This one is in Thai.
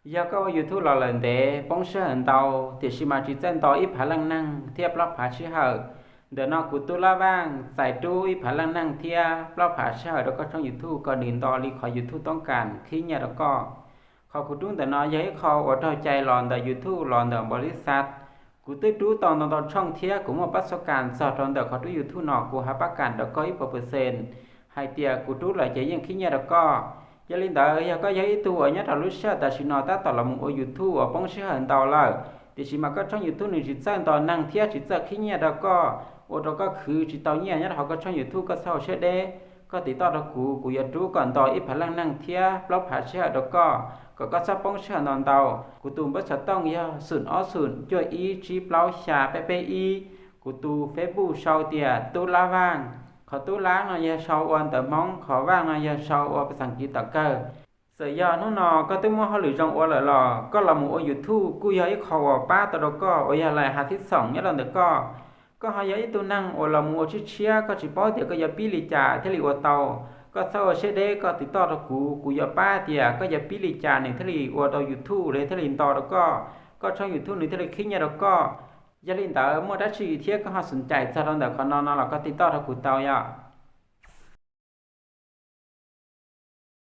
giờ có YouTube là lần để bóng sẽ hình tàu thì xí mà chỉ chân tàu ít phá lăng năng thiệp lóc phá chỉ hở để nó của tôi la vang giải trú ít phá lăng năng thiệp lóc phá chỉ hở đó có trong YouTube có điện to đi khỏi YouTubeต้องการkhi nhà đó cóเขาคุณตุ้งแต่น้อยย้ายเขาอดเอาใจหลอนแต่ YouTube หลอนแต่บริษัทกูตื้อตู้ตอนช่องเทียกูมาประสบการณ์สอดตอนแต่เขาตู้ YouTube นอกกูหาประกันดอกก็อีก%ให้เตียกูตู้หลายใจยังขี้เนี่ยดอกก็giờ linh đời giờ có giấy tu ở nhất là lúc sau ta chỉ nói ta tỏ là một YouTube ở bóng sẽ hình tàu là thì chỉ mà có trong YouTube này chỉ sang tàu năng thiết chỉ sợ khi nhà đó có ô đó có khứ chỉ tàu nhà nhất họ có trong YouTube có sao sẽ đế có tí tàu đó cụ giờ chú còn tàu ít phải năng thiết blog phải sẽ đó có sắp bóng sẽ hình tàu cụ tụm bất sợ tông giờ sườn ó sườn cho ý chỉ blog xà ppi cụ tu Facebook sau tiệt tu la vangเขาตู้ล้างเนาะชาวอวนแต่มองขอว่างเนาะชาวอวนภาษาอังกฤษตะเกอเสียนู่นเนาะก็ต้องมั่วเขาหรือจงอวนเลยหรอก็เราหมู่ยูทูบกูย้ายเขาป้าตลอดก็โอ้ยอะไรหาที่สองเนี่ยเราเด็กก็หายตัวนั่งโอเราหมู่ชิเชียก็ชิป้อเดี๋ยวก็อย่าปีลิจ่าที่ลิวเตาก็เศร้าเชเดก็ติดต่อตะกูอย่าป้าเดี๋ยวก็อย่าปีลิจ่าหนึ่งที่ลิวเตายูทูบเลยที่ลินต่อแล้วก็ช่องยูทูบหนึ่งที่ลิคิดเนี่ยแล้วก็อย่าลินต่อเมื่อได้ชีเทียก็หาสนใจจะเราเด็กเขานอนเราก็ติดต่อตะกูเตาอย่า